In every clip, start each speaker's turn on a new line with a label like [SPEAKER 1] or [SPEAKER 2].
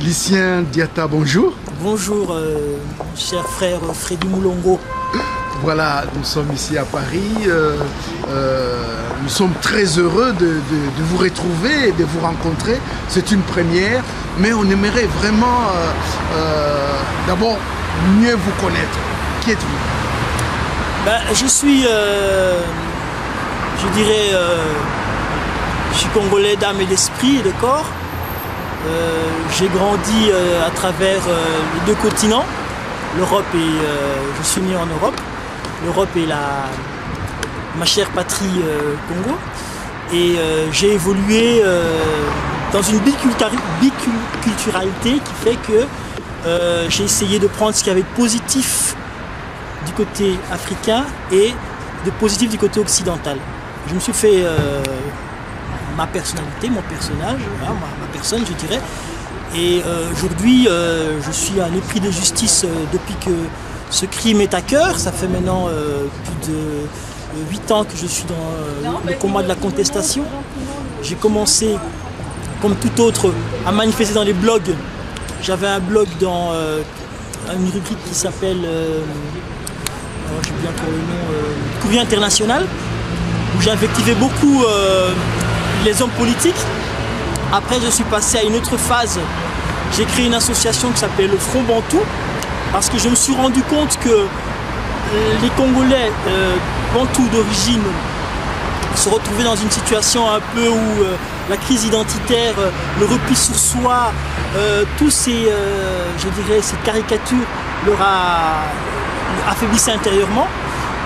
[SPEAKER 1] Lucien Diatta, bonjour.
[SPEAKER 2] Bonjour, cher frère Freddy Moulongo.
[SPEAKER 1] Voilà, nous sommes ici à Paris. Nous sommes très heureux de vous retrouver et de vous rencontrer. C'est une première, mais on aimerait vraiment d'abord mieux vous connaître. Qui êtes-vous?
[SPEAKER 2] Je suis, je dirais, je suis congolais d'âme et d'esprit et de corps. J'ai grandi à travers les deux continents, l'Europe et je suis né en Europe. L'Europe est ma chère patrie Congo. Et j'ai évolué dans une biculturalité qui fait que j'ai essayé de prendre ce qu'il y avait de positif du côté africain et de positif du côté occidental. Je me suis fait ma personnalité, mon personnage, hein, ma personne je dirais. Et aujourd'hui je suis un épris de justice depuis que ce crime est à cœur. Ça fait maintenant plus de 8 ans que je suis dans le combat de la contestation. J'ai commencé, comme tout autre, à manifester dans les blogs. J'avais un blog dans une rubrique qui s'appelle, j'ai bien pour le nom, Courrier International, où j'invectivais beaucoup les hommes politiques. Après, je suis passé à une autre phase. J'ai créé une association qui s'appelle le Front Bantou, parce que je me suis rendu compte que les Congolais bantous d'origine se retrouvaient dans une situation un peu où la crise identitaire, le repli sur soi, tous ces, je dirais, ces caricatures leur affaiblissaient intérieurement.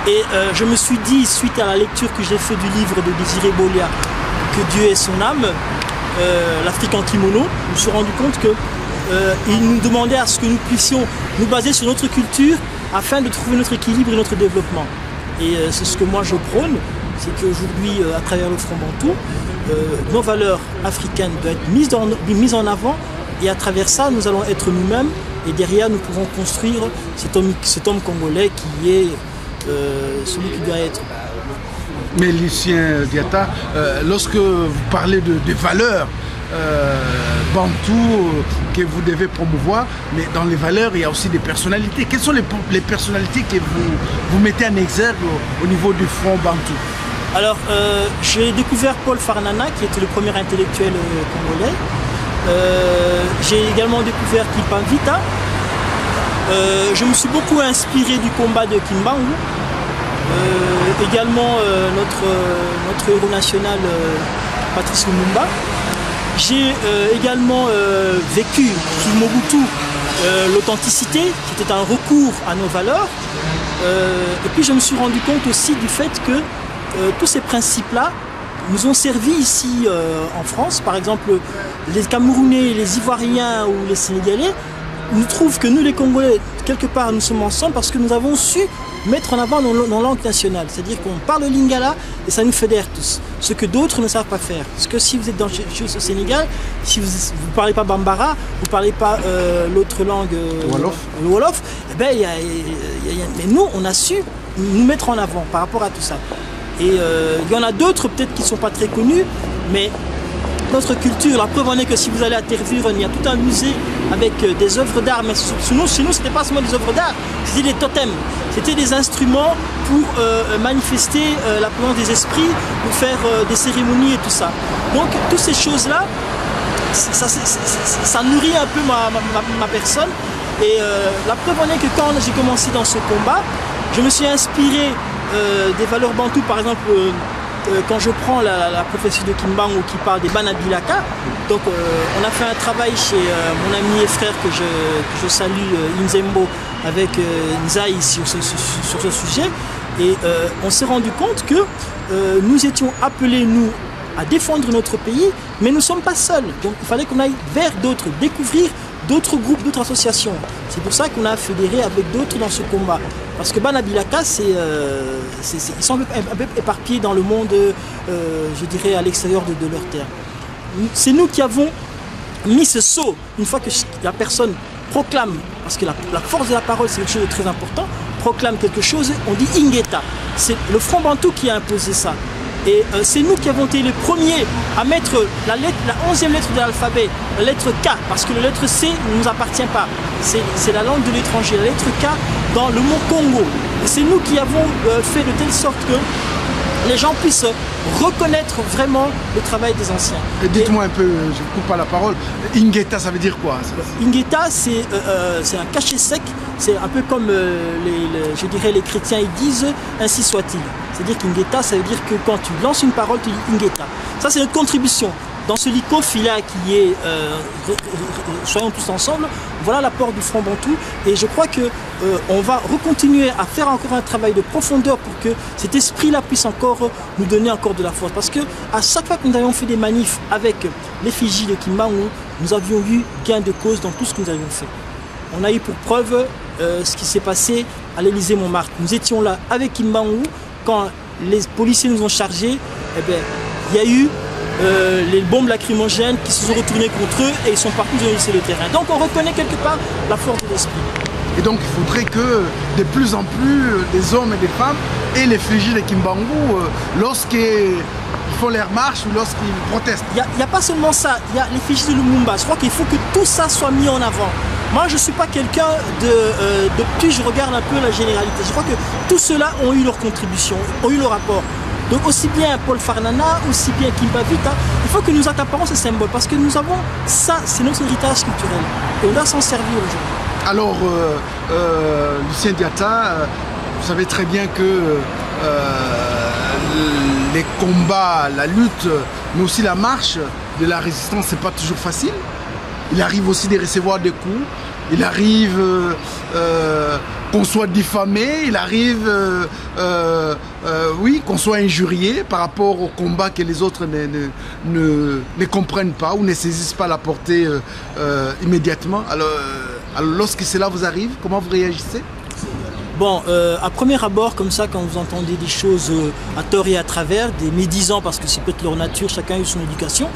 [SPEAKER 2] Et je me suis dit, suite à la lecture que j'ai faite du livre de Désiré Bolia, Que Dieu ait son âme, l'Afrique en kimono, je me suis rendu compte que il nous demandait à ce que nous puissions nous baser sur notre culture afin de trouver notre équilibre et notre développement. Et c'est ce que moi je prône, c'est qu'aujourd'hui, à travers le Front Bantou, nos valeurs africaines doivent être mises en avant, et à travers ça, nous allons être nous-mêmes, et derrière, nous pourrons construire cet homme congolais qui est celui qui doit être.
[SPEAKER 1] Mais Lucien Diatta, lorsque vous parlez de valeurs bantou que vous devez promouvoir, mais dans les valeurs, il y a aussi des personnalités. Quelles sont les personnalités que vous mettez en exergue au niveau du Front Bantou?
[SPEAKER 2] Alors, j'ai découvert Paul Farnana, qui était le premier intellectuel congolais. J'ai également découvert Kipavita. Je me suis beaucoup inspiré du combat de Kimbangu. Également notre héros national Patrice Lumumba. J'ai également vécu sous Mobutu l'authenticité, qui était un recours à nos valeurs. Et puis je me suis rendu compte aussi du fait que tous ces principes-là nous ont servi ici en France. Par exemple, les Camerounais, les Ivoiriens ou les Sénégalais nous trouvent que nous les Congolais, quelque part nous sommes ensemble parce que nous avons su mettre en avant nos langues nationales. C'est-à-dire qu'on parle le lingala et ça nous fédère tous. Ce que d'autres ne savent pas faire. Parce que si vous êtes au Sénégal, si vous ne parlez pas Bambara, vous ne parlez pas l'autre langue, le Wolof, eh ben, mais nous, on a su nous mettre en avant par rapport à tout ça. Et il y en a d'autres peut-être qui ne sont pas très connus, mais notre culture, la preuve en est que si vous allez à Tervuren, il y a tout un musée avec des œuvres d'art, mais chez nous, ce n'était pas seulement des œuvres d'art, c'était des totems, c'était des instruments pour manifester la présence des esprits, pour faire des cérémonies et tout ça. Donc toutes ces choses-là, ça nourrit un peu ma personne. Et la preuve en est que quand j'ai commencé dans ce combat, je me suis inspiré des valeurs bantoues, par exemple. Quand je prends la prophétie de Kimbangu qui parle des Banabilaka, donc on a fait un travail chez mon ami et frère que je salue, Inzembo, avec Nzaï sur ce sujet, et on s'est rendu compte que nous étions appelés, nous, à défendre notre pays, mais nous ne sommes pas seuls. Donc il fallait qu'on aille vers d'autres, découvrir d'autres groupes, d'autres associations. C'est pour ça qu'on a fédéré avec d'autres dans ce combat. Parce que Banabilaka, ils sont un peu éparpillés dans le monde, je dirais, à l'extérieur de leur terre. C'est nous qui avons mis ce saut, une fois que la personne proclame, parce que la force de la parole, c'est quelque chose de très important, proclame quelque chose, on dit Ingeta. C'est le Front Bantou qui a imposé ça. Et c'est nous qui avons été les premiers à mettre la 11e lettre de l'alphabet, la lettre K, parce que la lettre C ne nous appartient pas. C'est la langue de l'étranger, la lettre K dans le mot Congo. Et c'est nous qui avons fait de telle sorte que les gens puissent reconnaître vraiment le travail des anciens.
[SPEAKER 1] Et dites-moi un peu, je ne coupe pas la parole, Ingeta, ça veut dire quoi?
[SPEAKER 2] Ingeta, c'est un cachet sec, c'est un peu comme je dirais les chrétiens ils disent ainsi soit-il. C'est-à-dire qu'Ingeta, ça veut dire que quand tu lances une parole, tu dis Ingeta. Ça, c'est notre contribution. Dans ce Likofi-là qui est soyons tous ensemble, voilà l'apport du Front Bantou. Et je crois qu'on va recontinuer à faire encore un travail de profondeur pour que cet esprit-là puisse encore nous donner encore de la force. Parce que à chaque fois que nous avions fait des manifs avec l'effigie de Kimbangu, nous avions eu gain de cause dans tout ce que nous avions fait. On a eu pour preuve ce qui s'est passé à l'Élysée-Montmartre. Nous étions là avec Kimbangu quand les policiers nous ont chargés. Eh bien, il y a eu les bombes lacrymogènes qui se sont retournées contre eux et ils sont partis, ils ont laissé le terrain. Donc on reconnaît quelque part la force de l'esprit.
[SPEAKER 1] Et donc il faudrait que de plus en plus des hommes et des femmes aient l'effigie de Kimbangu lorsqu'ils font leur marche ou lorsqu'ils protestent.
[SPEAKER 2] Il n'y a pas seulement ça, il y a l'effigie de Lumumba. Je crois qu'il faut que tout ça soit mis en avant. Moi je ne suis pas quelqu'un de petit, je regarde un peu la généralité. Je crois que tous ceux-là ont eu leur contribution, ont eu leur rapport. Donc aussi bien Paul Farnana, aussi bien Kimba Vita, il faut que nous accaparons ces symboles parce que nous avons ça, c'est notre héritage culturel et on doit s'en servir aujourd'hui.
[SPEAKER 1] Alors Lucien Diatta, vous savez très bien que les combats, la lutte, mais aussi la marche de la résistance, c'est pas toujours facile. Il arrive aussi de recevoir des coups, il arrive qu'on soit diffamé, il arrive oui, qu'on soit injurié par rapport au combat que les autres ne comprennent pas ou ne saisissent pas la portée immédiatement. Alors lorsque cela vous arrive, comment vous réagissez?
[SPEAKER 2] Bon, à premier abord, comme ça, quand vous entendez des choses à tort et à travers, des médisants, parce que c'est peut-être leur nature, chacun a eu son éducation,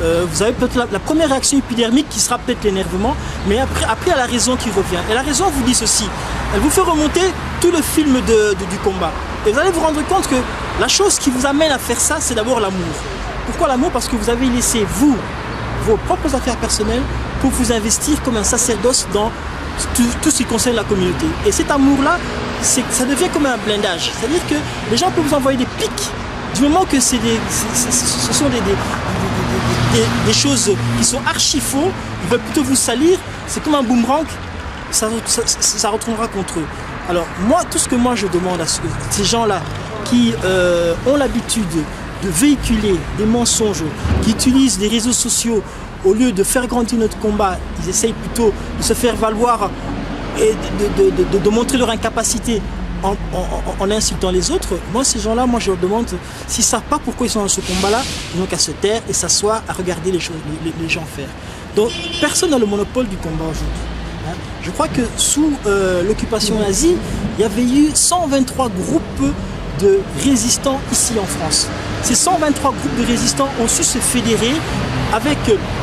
[SPEAKER 2] vous avez peut-être la première réaction épidermique qui sera peut-être l'énervement, mais après il y a la raison qui revient. Et la raison vous dit ceci, elle vous fait remonter tout le film du combat. Et vous allez vous rendre compte que la chose qui vous amène à faire ça, c'est d'abord l'amour. Pourquoi l'amour? Parce que vous avez laissé, vous, vos propres affaires personnelles pour vous investir comme un sacerdoce dans tout ce qui concerne la communauté. Et cet amour-là, ça devient comme un blindage. C'est-à-dire que les gens peuvent vous envoyer des pics du moment que ce sont des choses qui sont archi faux, ils veulent plutôt vous salir, c'est comme un boomerang, ça retournera contre eux. Alors moi, tout ce que moi je demande à ces gens-là qui ont l'habitude de véhiculer des mensonges, qui utilisent les réseaux sociaux, au lieu de faire grandir notre combat, ils essayent plutôt de se faire valoir et de montrer leur incapacité en insultant les autres. Moi, ces gens-là, je leur demande s'ils ne savent pas pourquoi ils sont dans ce combat-là, ils n'ont qu'à se taire et s'asseoir à regarder les gens faire. Donc, personne n'a le monopole du combat aujourd'hui. Hein. Je crois que sous l'occupation nazie, il y avait eu 123 groupes de résistants ici en France. Ces 123 groupes de résistants ont su se fédérer avec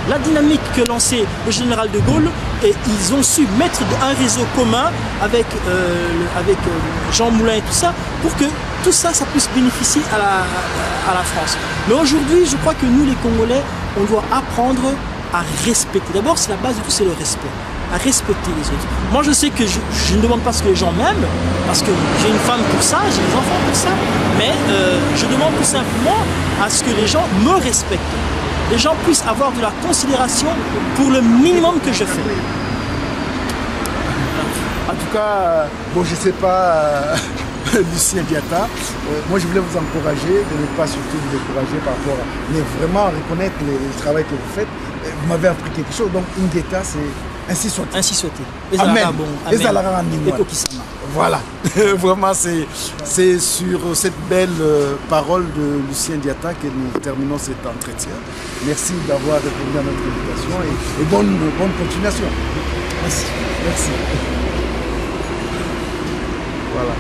[SPEAKER 2] la dynamique que lançait le général de Gaulle et ils ont su mettre un réseau commun avec Jean Moulin et tout ça pour que tout ça, ça puisse bénéficier à la France. Mais aujourd'hui, je crois que nous les Congolais, on doit apprendre à respecter. D'abord, c'est la base de tout, c'est le respect. À respecter les autres. Moi, je sais que je ne demande pas ce que les gens m'aiment, parce que j'ai une femme pour ça, j'ai des enfants pour ça, mais je demande tout simplement à ce que les gens me respectent. Les gens puissent avoir de la considération pour le minimum que je fais.
[SPEAKER 1] En tout cas, bon, je ne sais pas, Lucien Diatta, moi je voulais vous encourager, de ne pas surtout vous décourager par rapport à, mais vraiment reconnaître le travail que vous faites. Vous m'avez appris quelque chose, donc Ingeta, c'est ainsi soit-il.
[SPEAKER 2] Ainsi soit-il.
[SPEAKER 1] Amen.
[SPEAKER 2] Amen.
[SPEAKER 1] Voilà, vraiment c'est sur cette belle parole de Lucien Diatta que nous terminons cet entretien. Merci d'avoir répondu à notre invitation et bonne continuation. Merci. Merci. Voilà.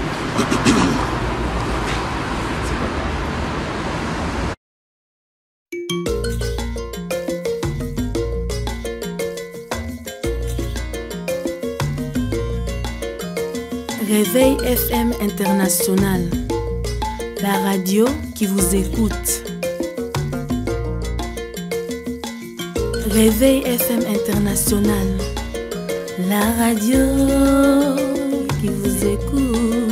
[SPEAKER 3] Réveil FM International. La radio qui vous écoute. Réveil FM International. La radio qui vous écoute.